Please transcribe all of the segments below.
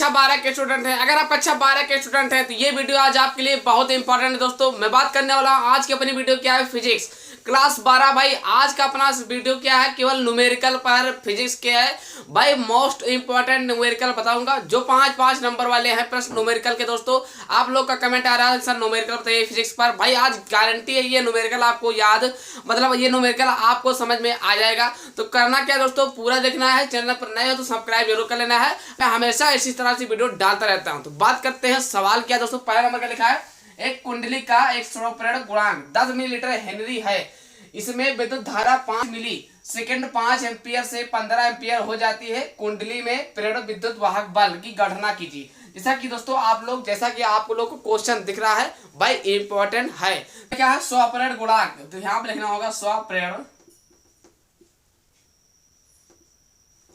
कक्षा 12 के स्टूडेंट हैं, अगर आप कक्षा 12 के स्टूडेंट हैं तो ये वीडियो आज आपके लिए बहुत इंपॉर्टेंट है दोस्तों। मैं बात करने वाला हूँ आज की अपनी वीडियो क्या है, फिजिक्स क्लास 12। भाई आज का अपना वीडियो क्या है, केवल न्यूमेरिकल पर फिजिक्स के है भाई। मोस्ट इंपॉर्टेंट न्यूमेरिकल बताऊंगा जो 5-5 नंबर वाले हैं प्रश्न न्यूमेरिकल के। दोस्तों आप लोग का कमेंट आ रहा है सर न्यूमेरिकल बताइए फिजिक्स पर। भाई आज गारंटी है ये न्यूमेरिकल आपको याद, मतलब ये न्यूमेरिकल आपको समझ में आ जाएगा। तो करना क्या दोस्तों, पूरा देखना है। चैनल पर नए हो तो सब्सक्राइब जरूर कर लेना है। मैं हमेशा इसी तरह से वीडियो डालता रहता हूं। तो बात करते हैं सवाल क्या दोस्तों। पहला नंबर का लिखा है, एक कुंडली का एक प्रेरक गुणांक 10 मिलीलीटर हेनरी है। इसमें विद्युत धारा 5 मिली सेकेंड 5 एम्पियर से 15 एम्पियर हो जाती है। कुंडली में प्रेरक विद्युत वाहक बल की गणना कीजिए। जैसा कि दोस्तों आप लोग, जैसा कि आप लोग को क्वेश्चन दिख रहा है भाई, इंपॉर्टेंट है। क्या है, स्वप्रेरण गुणांक। तो यहाँ पे लिखना होगा स्वप्रेरण।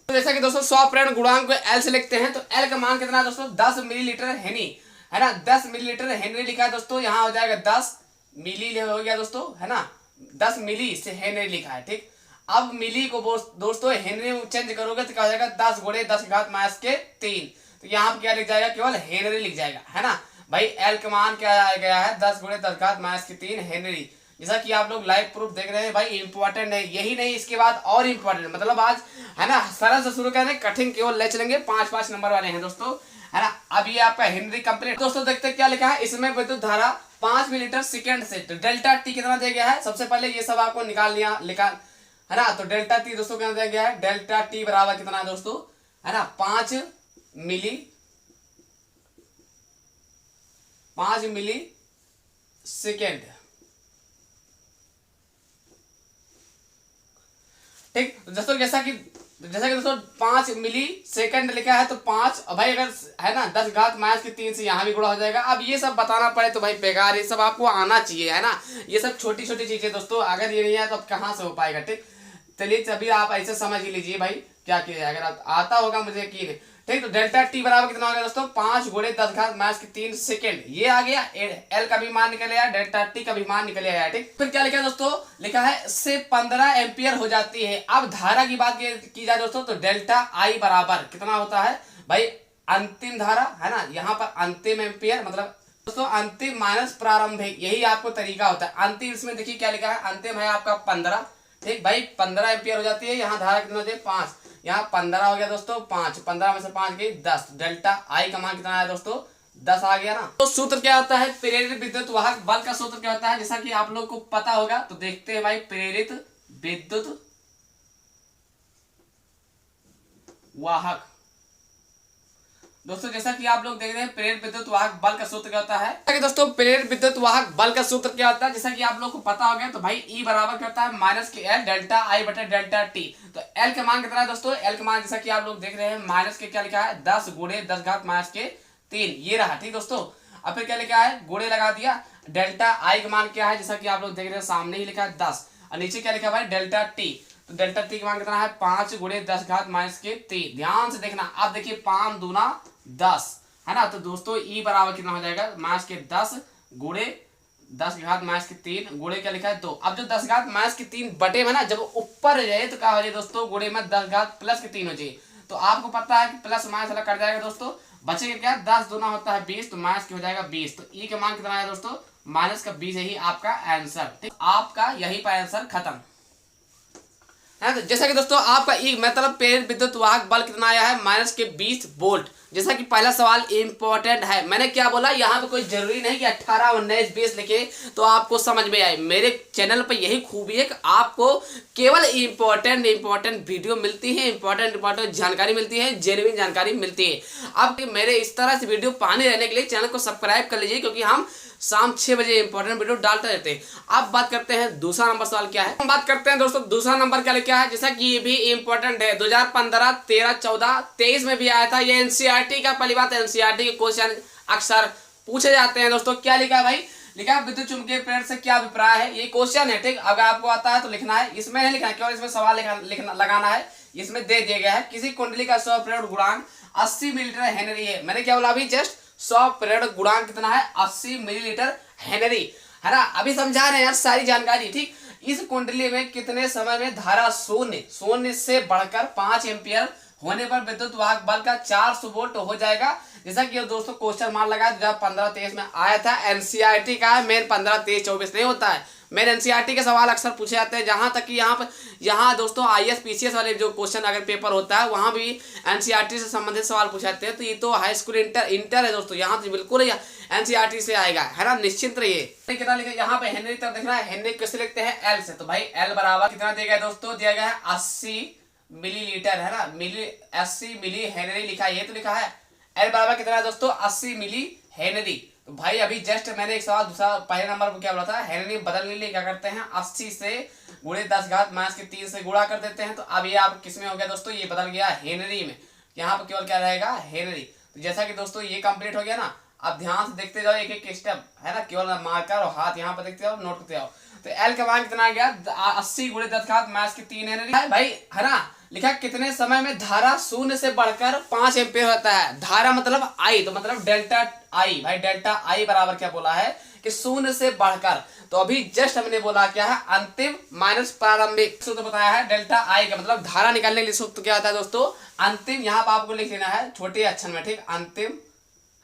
तो जैसा कि दोस्तों स्वप्रेरण गुणांक को एल से लिखते हैं, तो एल का मान कितना है दोस्तों, 10 मिलीलीटर हेनी है ना। 10 मिलीलीटर हेनरी लिखा है दोस्तों, यहाँ हो जाएगा 10 मिली हो गया दोस्तों, है ना। 10 मिली से हेनरी लिखा है, ठीक। अब मिली को दोस्तों हेनरी में चेंज करोगे तो क्या हो जाएगा, 10 गुणे 10⁻³ तो यहाँ पे क्या लिख जाएगा, केवल हेनरी लिख जाएगा, है ना भाई। एल का मान क्या आ गया है, 10 गुणे 10⁻³ हेनरी। जैसा कि आप लोग लाइव प्रूफ देख रहे हैं भाई, इंपॉर्टेंट है। यही नहीं, इसके बाद और इंपॉर्टेंट, मतलब आज है ना सरल से शुरू करें, कठिन केवल ले चलेंगे। 5-5 नंबर वाले हैं दोस्तों, है ना। अब ये आपका हेनरी कंप्लीट। दोस्तों देखते हैं क्या लिखा है, इसमें विद्युत धारा 5 मिलीलीटर सेकेंड से। तो डेल्टा टी कितना दिया गया है, सबसे पहले ये सब आपको निकाल है ना। तो डेल्टा टी दोस्तों कितना दिया गया है, डेल्टा टी बराबर कितना है दोस्तों, है ना 5 मिली सेकेंड, ठीक। दोस्तों जैसा कि दोस्तों 5 मिली सेकंड लिखा है, तो 5 भाई अगर है ना 10⁻³ से यहाँ भी गुणा हो जाएगा। अब ये सब बताना पड़े तो भाई बेकार, ये सब आपको आना चाहिए, है ना। ये सब छोटी छोटी चीजें दोस्तों, अगर ये नहीं है तो अब कहाँ से हो पाएगा, ठीक। चलिए अभी आप ऐसे समझ ही लीजिए भाई क्या किया जाए, अगर आप आता होगा मुझे यकीन है, ठीक। तो डेल्टा टी बराबर कितना हो गया दोस्तों, 5 गुणे 10⁻³ सेकेंड। ये आ गया, एल का भी मान निकल आया, डेल्टा टी का भी मान निकल आया, ठीक। फिर क्या लिखा है दोस्तों, लिखा है से 15 एम्पियर हो जाती है। अब धारा की बात की जाए दोस्तों, तो डेल्टा आई बराबर कितना होता है भाई, अंतिम धारा, है ना। यहाँ पर अंतिम एम्पियर मतलब दोस्तों अंतिम माइनस प्रारंभिक, यही आपको तरीका होता है। अंतिम इसमें देखिए क्या लिखा है, अंतिम है आपका 15, ठीक भाई 15 एम्पियर हो जाती है। यहाँ धारा कितना होती है 5, यहाँ 15 हो गया दोस्तों 5, 15 में से 5 गई 10। डेल्टा आई का मान कितना आया दोस्तों, 10 आ गया ना। तो सूत्र क्या होता है, प्रेरित विद्युत वाहक बल का सूत्र क्या होता है, जैसा कि आप लोग को पता होगा। तो देखते हैं भाई, प्रेरित विद्युत वाहक दोस्तों, जैसा कि आप लोग देख रहे हैं प्रेरित विद्युत वाहक बल का सूत्र क्या होता है। दोस्तों प्रेरित विद्युत वाहक बल का सूत्र क्या होता है, जैसा कि आप लोग को पता हो गया। तो भाई ई बराबर क्या होता है, माइनस के एल डेल्टा आई बटे डेल्टा टी। तो एल का मान कितना है दोस्तों, एल का मान जैसा कि आप लोग देख रहे हैं माइनस के क्या लिखा है, 10 गुणे 10⁻³ ये रहा, ठीक दोस्तों। अब फिर क्या लिखा है, गुणे लगा दिया। डेल्टा आई का मान क्या है, जैसा कि आप लोग देख रहे हैं सामने ही लिखा है 10, और नीचे क्या लिखा है भाई, डेल्टा टी। तो डेल्टा टी का मान कितना है, 5 गुणे 10⁻³ ध्यान से देखना। अब देखिए 5 दूना 10, है ना। तो दोस्तों ई बराबर कितना हो जाएगा, -10 गुणे 10⁻³ गुणे क्या लिखा है 2। अब जो 10⁻³ बटे में ना जब ऊपर जाए तो क्या हो जाए दोस्तों, गुणे में 10⁻+3 हो जाए। तो आपको पता है कि प्लस माइनस अलग कर जाएगा दोस्तों, बचेगा क्या, 10 दूना होता है 20, तो माइनस हो जाएगा 20। तो ई का मान कितना है दोस्तों, -20 यही आपका आंसर, ठीक। आपका यही पर आंसर खत्म है। तो जैसा कि दोस्तों आपका ई मतलब प्रेरित विद्युत वाहक बल कितना आया है, -20 वोल्ट। जैसा कि पहला सवाल इंपॉर्टेंट है, मैंने क्या बोला, यहाँ पे कोई जरूरी नहीं कि 18, 19, 20 लिखे तो आपको समझ में आए। मेरे चैनल पर यही खूबी है कि आपको केवल इंपॉर्टेंट वीडियो मिलती है, इंपॉर्टेंट जानकारी मिलती है, जेन्युइन जानकारी मिलती है। अब मेरे इस तरह से वीडियो पाने रहने के लिए चैनल को सब्सक्राइब कर लीजिए, क्योंकि हम शाम 6 बजे इंपॉर्टेंट वीडियो डालते रहते हैं। अब बात करते हैं दूसरा नंबर सवाल क्या है। हम बात करते हैं दोस्तों दूसरा नंबर क्या लिखा है, जैसा कि ये भी इंपॉर्टेंट है। 2015, 13, 14, 23 में भी आया था। ये एनसीईआरटी का, पहली बात एनसीईआरटी के क्वेश्चन अक्सर पूछे जाते हैं दोस्तों। क्या लिखा है भाई, लिखा है विद्युत चुम्बकीय प्रेरण से क्या अभिप्राय है। ये क्वेश्चन है, ठीक। अगर आपको आता है तो लिखना है, इसमें नहीं लिखना है, केवल इसमें सवाल लगाना है। इसमें दे दिया गया है, किसी कुंडली का स्वप्रेरण गुणांक 80 मिलीलीटर हेनरी है। मैंने क्या बोला अभी जस्ट, स्वप्रेरण गुणांक कितना है, 80 मिलीलीटर हेनरी, है ना। अभी समझा रहे हैं यार सारी जानकारी, ठीक। इस कुंडली में कितने समय में धारा शून्य से बढ़कर 5 एम्पियर होने पर विद्युत वाहक बल का 400 वोल्ट हो जाएगा। जैसा कि दोस्तों क्वेश्चन मार्क लगा 2015-23 में आया था, एनसीईआरटी का है, मेन 15-23-24 नहीं होता है। मेन एनसीईआरटी के सवाल अक्सर पूछे जाते हैं, जहां तक कि यहाँ दोस्तों आईएएस पीसीएस वाले जो क्वेश्चन अगर पेपर होता है वहां भी एनसीईआरटी से संबंधित सवाल पूछे जाते हैं। तो ये तो हाई स्कूल इंटर है दोस्तों, यहाँ तो बिल्कुल एनसीईआरटी से आएगा, है ना, निश्चिंत रहिए। कितना लिखा यहाँ पे हेनरी तक देखना है, हेनरी कैसे लिखते हैं, एल से। तो भाई एल बराबर कितना दिया गया दोस्तों, दिया गया है 80 मिलीलीटर, है ना, 80 मिली हेनरी लिखा है, ये तो लिखा है। एल बराबर कितना है दोस्तों, 80 मिली हेनरी। तो भाई अभी जस्ट मैंने एक सवाल दूसरा पहले नंबर पर क्या बोला था, हेनरी बदलने के लिए क्या करते हैं, 80 से गुणे 10 घात माइनस के 3 से गुणा कर देते हैं। तो अब ये आप किस में हो गया दोस्तों, ये बदल गया हेनरी में। यहाँ पर केवल क्या रहेगा, हेनरी। तो जैसा कि दोस्तों ये कंप्लीट हो गया ना, आप ध्यान से देखते जाओ एक एक स्टेप, है ना, केवल मार्कर और हाथ यहाँ पर देखते जाओ, नोट करते जाओ। तो एल का मान कितना आ गया, 80 गुणे 10 घात माइनस के 3 हेनरी है भाई, है ना। लिखा कितने समय में धारा 0 से बढ़कर 5 एम्पीयर होता है। धारा मतलब आई, तो मतलब डेल्टा आई। भाई डेल्टा आई बराबर क्या बोला है कि 0 से बढ़कर। तो अभी जस्ट हमने बोला क्या है, अंतिम माइनस प्रारंभिक सूत्र बताया है। डेल्टा आई का मतलब धारा निकालने के लिए सूत्र क्या होता है दोस्तों, अंतिम। यहाँ पर आपको लिख लेना है छोटे अक्षर में, ठीक, अंतिम,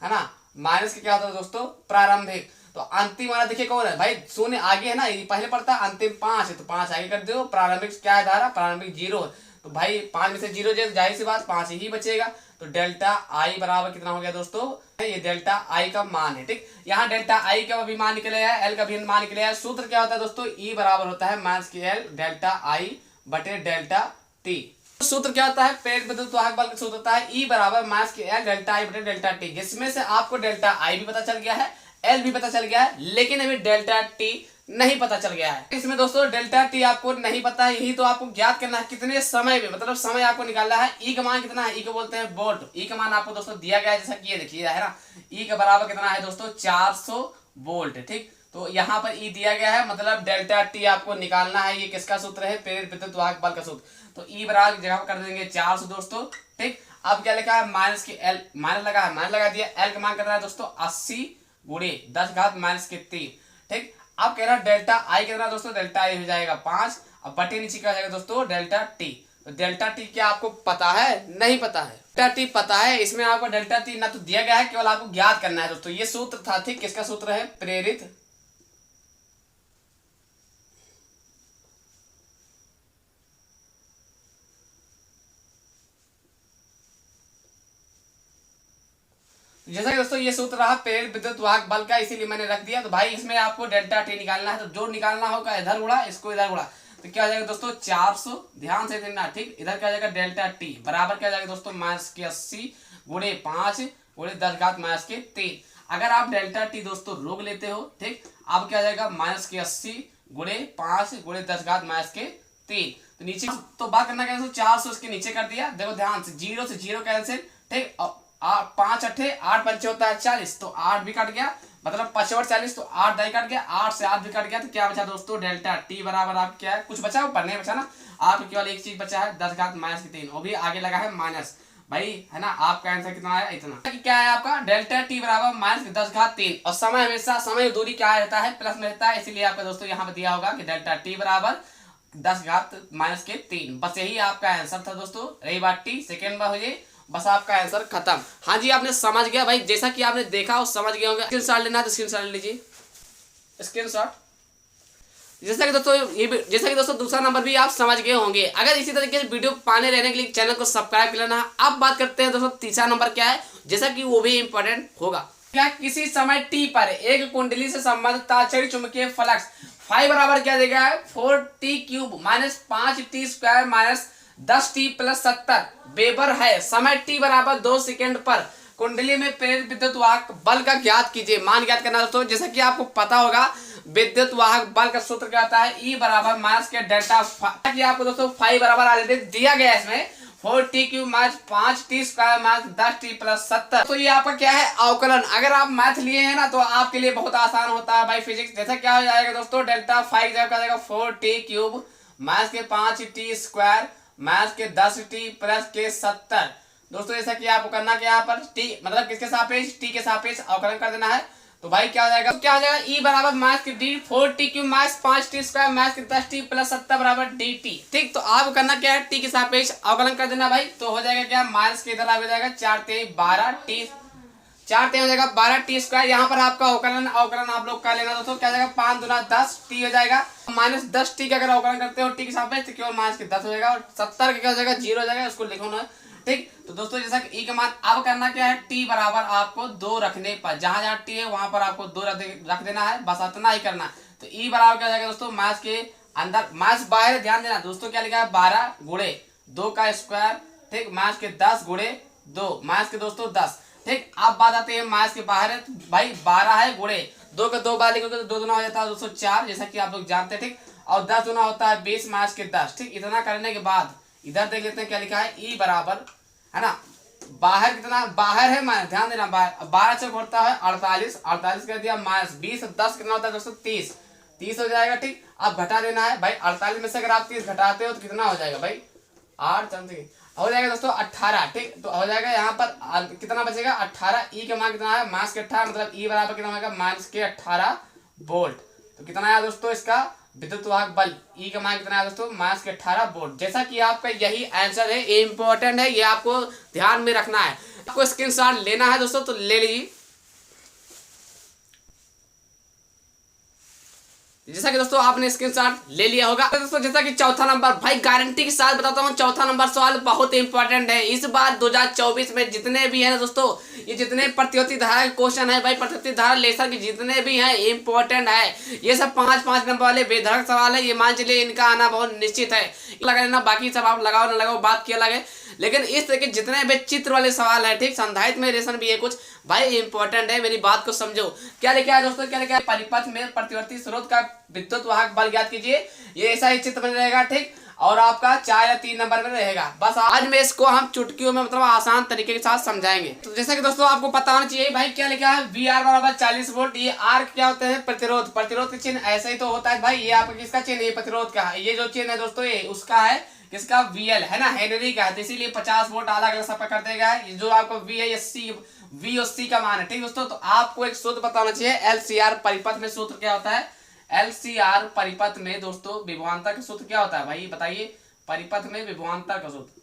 है ना, माइनस के क्या होता है दोस्तों, प्रारंभिक। तो अंतिम वाला देखिए कौन है भाई, 0 आगे है ना, ये पहले पड़ता है, अंतिम 5 है तो 5 आगे कर दो। प्रारंभिक क्या है धारा, प्रारंभिक 0। तो भाई 5 में से 0 जाहिर सी बात 5 ही बचेगा। तो डेल्टा आई बराबर कितना हो गया दोस्तों, ये डेल्टा आई का मान है, ठीक। यहाँ डेल्टा आई का भी मान निकले है, एल का भी मान निकले है। सूत्र क्या होता है दोस्तों, ई बराबर होता है माइनस के एल डेल्टा आई बटे डेल्टा टी। सूत्र क्या होता है, प्रेरित विद्युत वाहक बल का सूत्र होता है ई बराबर माइनस के एल डेल्टा आई बटे डेल्टा टी। जिसमें से आपको डेल्टा आई भी पता चल गया है, एल भी पता चल गया है, लेकिन अभी डेल्टा टी नहीं पता चल गया है। इसमें दोस्तों डेल्टा टी आपको नहीं पता है, यही तो आपको ज्ञात करना है कितने समय में, मतलब समय आपको निकालना है। ई का मान कितना है, ई को बोलते हैं वोल्ट। ई का मान आपको दोस्तों दिया गया है, जैसा कि ये देखिए, है ना, ई का बराबर कितना है दोस्तों, 400 वोल्ट, ठीक। तो यहाँ पर ई दिया गया है, मतलब डेल्टा टी आपको निकालना है। ये किसका सूत्र है, प्रेरित विद्युत वाहक बल का सूत्र। तो ई बराबर की जगह कर देंगे 400 दोस्तों, ठीक। अब क्या लिखा है, माइनस के एल, माइनस लगा है, माइनस लगा दिया। एल का मान कितना है दोस्तों, 80 गुणे 10 घात माइनस के 3, ठीक। अब कह रहा है डेल्टा आई कितना दोस्तों, डेल्टा आई हो जाएगा 5, अब बटे नीचे क्या हो जाएगा दोस्तों, डेल्टा टी। तो डेल्टा टी क्या आपको पता है, नहीं पता है, डेल्टा टी पता है। इसमें आपको डेल्टा टी ना तो दिया गया है, केवल आपको ज्ञात करना है दोस्तों। ये सूत्र था, ठीक, किसका सूत्र है, प्रेरित जैसा कि दोस्तों ये सूत्र रहा प्रेरित विद्युत वाहक बल का, इसीलिए मैंने रख दिया। तो भाई इसमें आपको डेल्टा टी निकालना है, तो जो निकालना होगा इधर उड़ा, इसको इधर उड़ा, तो क्या हो जाएगा दोस्तों 400, ध्यान से देना, ठीक। इधर क्या हो जाएगा डेल्टा टी बराबर क्या हो जाएगा दोस्तों, माइनस के 80 गुणे 5 गुणे 10 घात माइनस के 3। अगर आप डेल्टा टी दोस्तों रोक लेते हो, ठीक, अब क्या हो जाएगा माइनस के 80 गुणे 5 गुणे 10 घात माइनस के 3। तो नीचे तो बात करना क्या दोस्तों, 400 इसके नीचे कर दिया, देखो ध्यान से, 0 से 0 कैंसिल, ठीक। 5 अट्ठे 8 पंचे होता है 40, तो 8 भी कट गया, मतलब 5 और 40, तो 8 दाई कट गया, 8 से 8 भी कट गया। तो क्या बचा दोस्तों, डेल्टा टी बराबर आप क्या है, कुछ बचा ऊपर नहीं बचा ना, आप केवल एक चीज बचा है 10 घात माइनस के 3, और भी आगे लगा है माइनस, भाई है ना। आपका आंसर कितना आया, इतना। क्या है आपका डेल्टा टी बराबर माइनस 10 घात 3, और समय हमेशा समय दूरी क्या रहता है, प्लस में रहता है, इसीलिए आपका दोस्तों यहाँ पे दिया होगा कि डेल्टा टी बराबर 10 घात माइनस के 3। बस यही आपका आंसर था दोस्तों। रही बात टी, सेकेंड बार हो जाए, बस आपका आंसर खत्म। हाँ जी, आपने समझ गया भाई, जैसा कि आपने देखा और समझ गया होगा। स्क्रीनशॉट लेना है तो स्क्रीनशॉट ले लीजिए, स्क्रीनशॉट। जैसा कि दोस्तों दूसरा नंबर भी आप समझ गए होंगे। अगर इसी तरीके से वीडियो पाने रहने के लिए चैनल को सब्सक्राइब कर लेना है। अब बात करते हैं दोस्तों तीसरा नंबर क्या है, जैसा कि वो भी इंपॉर्टेंट होगा। क्या किसी समय टी पर एक कुंडली से संबंधित तालचरी चुंबकीय फ्लक्स फाई बराबर क्या देगा, 4t cube minus 5t square minus 10t plus 70 weber है। समय t बराबर 2 सेकेंड पर कुंडली में प्रेरित विद्युत वाहक बल का ज्ञात कीजिए। मान ज्ञात करना दोस्तों, जैसा कि आपको पता होगा विद्युत वाहक बल का सूत्र क्या होता है, ई बराबर माइनस के डेल्टा। आपको दोस्तों फाइव बराबर ऑलरेडी दिया गया है इसमें, 4t cube minus 5t square minus 10t plus 70। तो ये आपका क्या है, अवकलन। अगर आप मैथ लिए हैं ना तो आपके लिए बहुत आसान होता है भाई फिजिक्स। जैसा क्या हो जाएगा दोस्तों, डेल्टा फाइव जब क्या जाएगा 4t क्यूब माइनस के 5t स्क्वायर माइनस के 10t प्लस के 70। दोस्तों जैसा कि आपको करना क्या यहाँ पर t मतलब किसके सापेक्ष, t के सापेक्ष अवकलन कर देना है। तो भाई क्या हो जाएगा, क्या हो जाएगा, ई बराबर माइनस की D 4t cube minus 5t square minus की 10t प्लस 70 बराबर dt। ठीक, तो आपको करना क्या है, टी के सापेक्ष अवकलन कर देना भाई। तो हो जाएगा क्या, माइनस के इधर आ जाएगा 4 × 12t, 4 हो जाएगा 12t स्क्वायर। यहाँ पर आपका अवकलन अवकलन आप लोग का लेना दोस्तों, क्या हो जाएगा 5 दूना 10 t हो जाएगा, माइनस 10t का अगर अवकलन करते हो टी के सापेक्ष तो केवल माइनस के 10 हो जाएगा, और 70 का क्या हो जाएगा 0 हो जाएगा, उसको लिखो ना। ठीक, तो दोस्तों जैसा कि ई का मान अब करना क्या है, टी बराबर आपको 2 रखने पर, जहां जहां टी है वहां पर आपको 2 रख देना है, बस इतना ही करना। तो ई बराबर क्या हो जाएगा दोस्तों, माइनस के अंदर माइनस बाहर, ध्यान देना दोस्तों क्या लिखा है 12 गुणे 2 का स्क्वायर, ठीक, माइनस के 10 गुणे 2 माइनस के दोस्तों 10। ठीक, अब बात आती है माइनस के बाहर है, तो भाई 12 है गुणे 2 का 2 बार लिखोगे तो 2 दूना हो जाता है दोस्तों 4, जैसा कि आप लोग जानते हैं। ठीक, और 10 दूना होता है 20 माइनस के 10। ठीक, इतना करने के बाद इधर देख लेते हैं क्या लिखा है, ई बराबर है ना, बाहर कितना बाहर है माइनस, ध्यान देना, 12 चौक होता है 48, 48 कर दिया माइनस 20, 10 कितना होता है दोस्तों 30, 30 हो जाएगा। ठीक, अब घटा देना है भाई, 48 में से अगर आप 30 घटाते हो तो कितना हो जाएगा भाई 8 हो जाएगा दोस्तों 18। ठीक, तो हो जाएगा यहाँ पर कितना बचेगा 18, ई का मान कितना है माइनस के 18, मतलब ई बराबर कितना होगा माइनस के 18 वोल्ट। तो कितना आया दोस्तों इसका विद्युत वाहक बल, ई का मान कितना है दोस्तों माइनस के 18 वोल्ट। जैसा कि आपका यही आंसर है, ये इंपॉर्टेंट है, ये आपको ध्यान में रखना है, आपको स्क्रीनशॉट लेना है दोस्तों तो ले लीजिए। जैसा कि दोस्तों आपने स्क्रीनशॉट ले लिया होगा। तो दोस्तों जैसा कि चौथा नंबर, भाई गारंटी के साथ बताता हूँ चौथा नंबर सवाल बहुत इंपॉर्टेंट है। इस बार 2024 में जितने भी है ना दोस्तों, ये जितने प्रतियोगिता धारा के क्वेश्चन है भाई, प्रतियोगिता धारा लेसन के जितने भी हैं इंपॉर्टेंट है। ये सब 5-5 नंबर वाले बेधड़क सवाल है, ये मान चलिए इनका आना बहुत निश्चित है। लगा लेना, बाकी सब आप लगाओ ना लगाओ बात किया लगे, लेकिन इस तरह के जितने भी चित्र वाले सवाल है, ठीक, संधारित में रेशन भी है कुछ भाई इंपॉर्टेंट है, मेरी बात को समझो। क्या लिखा है दोस्तों, क्या लिखा है, परिपथ में प्रतिवर्ती स्रोत का विद्युत वाहक बल ज्ञात कीजिए। ये ऐसा ही चित्र बन रहेगा, ठीक, और आपका 4 या 3 नंबर में रहेगा। बस आज में इसको हम चुटकियों में मतलब आसान तरीके के साथ समझाएंगे। तो जैसा कि दोस्तों आपको पता होना चाहिए भाई, क्या लिखा है वी आर बराबर 40 वोल्ट। ये आर क्या होता है, प्रतिरोध, प्रतिरोध का चिन्ह ऐसा ही तो होता है भाई। ये आपका किसका चिन्ह है, प्रतिरोध का है। ये जो चिन्ह है दोस्तों ये उसका है, किसका, वीएल है ना, हेनरी का है, तो इसीलिए 50 वोल्ट अलग अलग सब कर देगा। जो आपको वी है, सी वी और सी का मान है। ठीक दोस्तों, तो आपको एक सूत्र पता होना चाहिए, एलसीआर परिपथ में सूत्र क्या होता है, एलसीआर परिपथ में दोस्तों विभवांतर का सूत्र क्या होता है भाई बताइए, परिपथ में विभवांतर का सूत्र।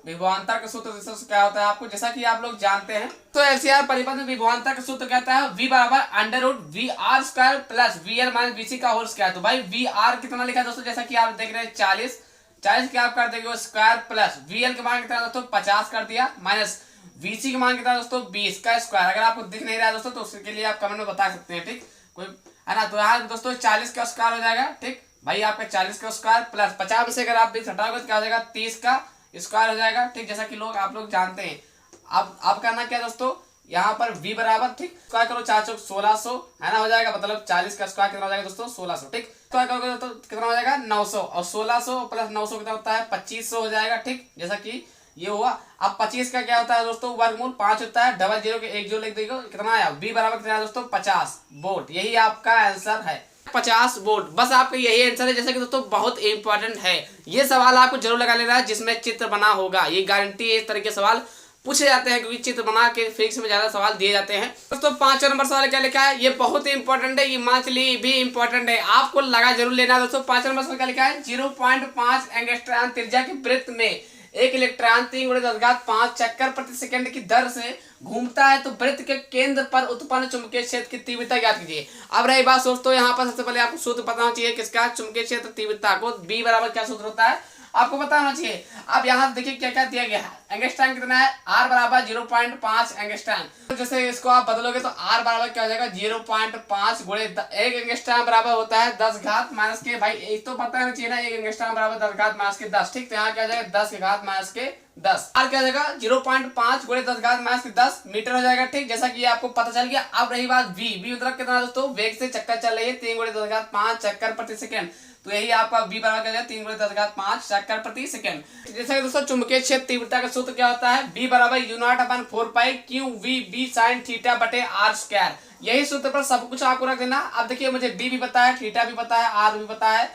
विभवांतर का सूत्र क्या होता है आपको, जैसा कि आप लोग जानते हैं। तो एलसीआर परिपथ में विभवांतर का सूत्र कहता है v बराबर √VR² plus VL minus VC का होल स्क्वायर। तो भाई VR कितना लिखा है दोस्तों, जैसा कि आप देख रहे हैं 40 क्या आप कर देंगे स्क्वायर, प्लस VL के मान कितना दोस्तों 50 कर दिया, माइनस VC के मान कितना दोस्तों 20 का स्क्वायर। अगर आपको दिख नहीं रहा है दोस्तों तो उसके लिए आप कमेंट में बता सकते हैं, ठीक, कोई है ना। तो यहाँ दोस्तों 40 का स्क्वायर हो जाएगा, ठीक भाई, आपका 40 का स्क्वायर प्लस 50 से अगर आप 20 हटाओगे तो क्या हो जाएगा 30 का स्क्वायर हो जाएगा, ठीक, जैसा कि आप लोग जानते हैं। अब करना क्या दोस्तों, यहाँ पर v बराबर, ठीक, स्क्वायर करो 4 चौक 1600 है ना, हो जाएगा, मतलब 40 का स्क्वायर कितना हो जाएगा दोस्तों 1600, ठीक, स्क्वायर करोगे तो कितना हो जाएगा 900, और 1600 प्लस 900 कितना होता है 2500 हो जाएगा, ठीक, जैसा कि ये हुआ। अब 25 का क्या होता है दोस्तों, वर्गमूल 5 होता है, डबल जीरो के 1 जीरो लिख देगा, कितना आया v बराबर कितना है दोस्तों 50 वोल्ट। यही आपका आंसर है 50 वोल्ट। बस आपका यही आंसर है, जैसा कि दोस्तों बहुत इंपॉर्टेंट है। ये सवाल आपको जरूर लगा लेना है जिसमें चित्र बना होगा, ये गारंटी है। इस तरह के सवाल पूछे जाते हैं क्योंकि चित्र बना के फिजिक्स में ज्यादा सवाल दिए जाते हैं। दोस्तों 5 नंबर सवाल क्या लिखा है, ये बहुत ही इंपॉर्टेंट है, ये मान चलिए भी इंपॉर्टेंट है, आपको लगा जरूर लेना दोस्तों। 5 नंबर सवाल क्या लिखा है, 0.5 एंगस्ट्रॉन त्रिज्या के वृत्त में एक इलेक्ट्रॉन 3×10⁵ चक्कर प्रति सेकंड की दर से घूमता है, तो वृत्त के केंद्र पर उत्पन्न चुंबकीय क्षेत्र की तीव्रता ज्ञात कीजिए। अब रही बात दोस्तों, यहाँ पर सबसे पहले आपको सूत्र पता होना चाहिए किसका, चुंबकीय क्षेत्र तीव्रता को, b बराबर क्या सूत्र होता है आपको पता होना चाहिए। अब यहाँ देखिए क्या क्या दिया गया है, एंगस्ट्रॉन कितना है, r बराबर 0.5 एंगस्ट्रॉन। तो जैसे इसको आप बदलोगे तो r बराबर क्या हो जाएगा 0.5 गुणे 1 एंगस्ट्रॉन बराबर होता है 10 घात माइनस के, भाई एक तो पता होना चाहिए ना, 1 एंगस्ट्रॉन बराबर 10 घात माइनस के 10, ठीक, तो यहाँ क्या हो जाएगा 10 के घात माइनस के 10, r क्या हो जाएगा 0.5 गुणे 10 घात माइनस के 10 मीटर हो जाएगा, ठीक, जैसा कि आपको पता चल गया। अब रही बात v मतलब कितना दोस्तों, वेग से चक्कर चल रही है 3×10⁵ चक्कर प्रति सेकंड, तो यही आपका v बराबर क्या है 3×10⁵ चक्कर प्रति सेकंड। जैसा कि दोस्तों चुंबकीय क्षेत्र तीव्रता का सूत्र क्या होता है, v बराबर u0/4π/QV sin θ/r²। यही सूत्र पर सब कुछ आपको रख देना। अब देखिए मुझे b भी पता है, थीटा भी पता है, r भी पता है,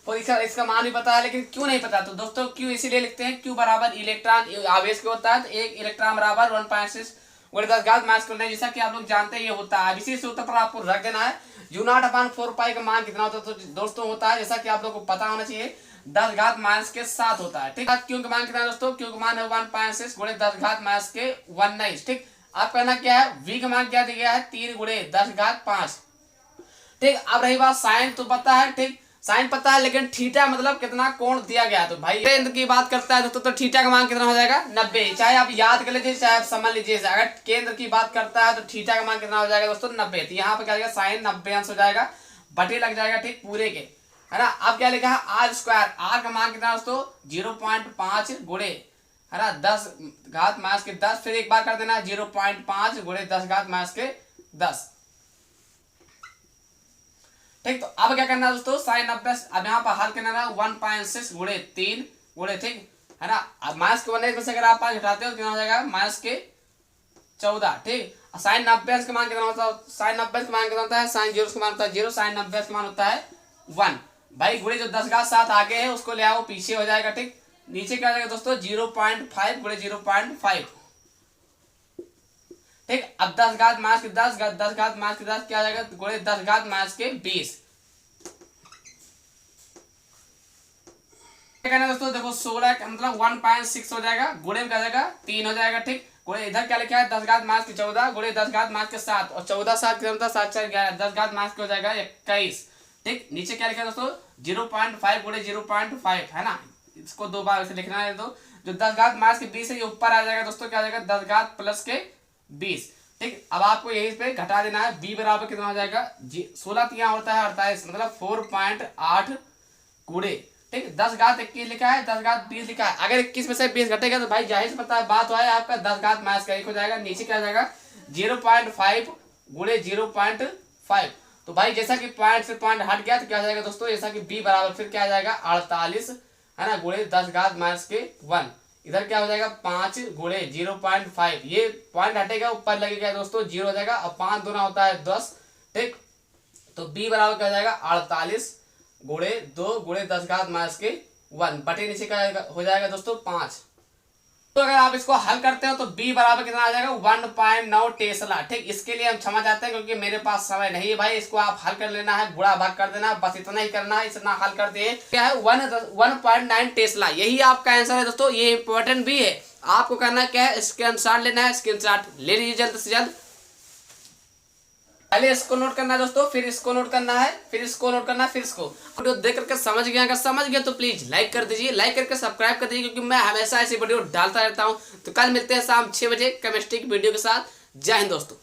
और इसका मान भी पता है, लेकिन क्यों नहीं पता? तो दोस्तों क्यों इसीलिए लिखते हैं, क्यू बराबर इलेक्ट्रॉन आवेश के होता है, तो एक इलेक्ट्रॉन बराबर 1.6 गुणे 10 घात माइनस करना है, जैसा कि आप लोग जानते हैं ये होता है। इसी सूत्र पर आपको रख देना है u0/4 का मान कितना होता है। तो दोस्तों होता है, जैसा कि आप लोग को पता होना चाहिए, 10 घात माइनस के 7 होता है। ठीक है, क्यू का मान कितना है दोस्तों? क्यू का मान है 1.6 गुणे 10 घात माइनस के 19। ठीक, आप कहना क्या है, वी का मान क्या दिया गया है? 3 गुणे 10 घात 5। ठीक, अब रही बात साइन, तो पता है, ठीक साइन पता है, लेकिन थीटा मतलब कितना कोण दिया गया है। तो भाई केंद्र की बात करता है दोस्तों, तो थीटा का मान कितना हो जाएगा? 90। चाहे आप याद कर लीजिए, चाहे आप समझ लीजिए, अगर केंद्र की बात करता है तो थीटा का मान कितना हो जाएगा दोस्तों? 90। तो यहाँ पे क्या जाएगा? साइन 90 अंश हो जाएगा, बटे लग जाएगा, ठीक पूरे के, है ना। अब क्या लिखा है? आर स्क्वायर, आर का मान कितना दोस्तों? 0.5 गुणे, है ना, 10 घात माइनस के 10। फिर एक बार कर देना 0.5 गुणे 10 घात माइनस के 10। ठीक, तो अब क्या करना है दोस्तों? साइन 90, अब यहाँ पर हल करना है 1.6 गुणे 3 गुणे, ठीक है ना। अब माइनस के 19 में से अगर आप 5 घटाते हो तो कितना हो जाएगा? माइनस के 14। ठीक, साइन 90 का मान कितना होता है? साइन 90 का मान कितना होता है? साइन 0 का मान होता है 0, साइन 90 का मान होता है 1। भाई गुणे जो 10 घात 7 आगे है उसको ले आओ, पीछे हो जाएगा। ठीक, नीचे क्या हो जाएगा दोस्तों? 0.5 गुणे 0.5। ठीक, अब 10 घात माइनस के 10 घात माइनस के 10 क्या आ जाएगा? गुणे 10 घात माइनस के 20। क्या करना है दोस्तों? देखो 16 का मतलब 1.6 हो जाएगा, गुणे में क्या जाएगा? 3 हो जाएगा। ठीक, गुणे इधर क्या लिखा है? 10 घात माइनस के 14 गुणे 10 घात माइनस के 7, और 14 7 कितना होता है? 7 4 11, 10 घात माइनस के हो जाएगा 21। ठीक, नीचे क्या लिखा है दोस्तों? 0.5 गुणे 0.5, है ना। इसको दो बार ऐसे लिखना है। तो जो 10 घात माइनस के 20 है ये ऊपर आ जाएगा दोस्तों, क्या आ जाएगा? 10 घात प्लस के 20। ठीक, अब आपको यही पे घटा देना है, b बराबर कितना हो जाएगा? 16 यहाँ होता है 48, मतलब 4.8 गुणे, ठीक 10 घात 21 लिखा है, 10 घात 20 लिखा है। अगर 21 में से 20 घटेगा तो भाई जाहिर से पता है बात है आपका 10 घात माइनस का 1 हो जाएगा। नीचे क्या हो जाएगा? 0.5 गुणे 0.5। तो भाई जैसा कि पॉइंट से पॉइंट हट गया तो क्या हो जाएगा दोस्तों? जैसा कि b बराबर फिर क्या आ जाएगा? 48, है ना, गुणे 10 घात माइनस के 1। इधर क्या हो जाएगा? 5 गुणे 0.5, ये पॉइंट हटेगा ऊपर लगेगा दोस्तों 0 हो जाएगा, और 5 दूना होता है 10। ठीक, तो b बराबर क्या हो जाएगा? 48 गुणे 2 गुणे 10 घात माइनस के 1 बटे नीचे क्या हो जाएगा दोस्तों? 5। तो अगर आप इसको हल करते हो तो b बराबर कितना आ जाएगा? 1.9 टेस्ला। ठीक, इसके लिए हम क्षमा चाहते हैं क्योंकि मेरे पास समय नहीं है भाई। इसको आप हल कर लेना है, गुणा भाग कर देना, बस इतना ही करना है। इतना हल कर दिए क्या है? 1.9 टेस्ला, यही आपका आंसर है दोस्तों। ये इंपॉर्टेंट भी है, आपको करना क्या है? स्क्रीनशॉट लेना है, स्क्रीनशॉट ले लीजिए जल्द से जल्द। पहले इसको नोट करना है दोस्तों, फिर इसको नोट करना है, फिर इसको नोट करना है, फिर इसको। वीडियो देख करके समझ गया, अगर समझ गया तो प्लीज लाइक कर दीजिए, लाइक करके सब्सक्राइब कर दीजिए, क्योंकि मैं हमेशा ऐसी वीडियो डालता रहता हूँ। तो कल मिलते हैं शाम 6 बजे केमिस्ट्री की वीडियो के साथ। जय हिंद दोस्तों।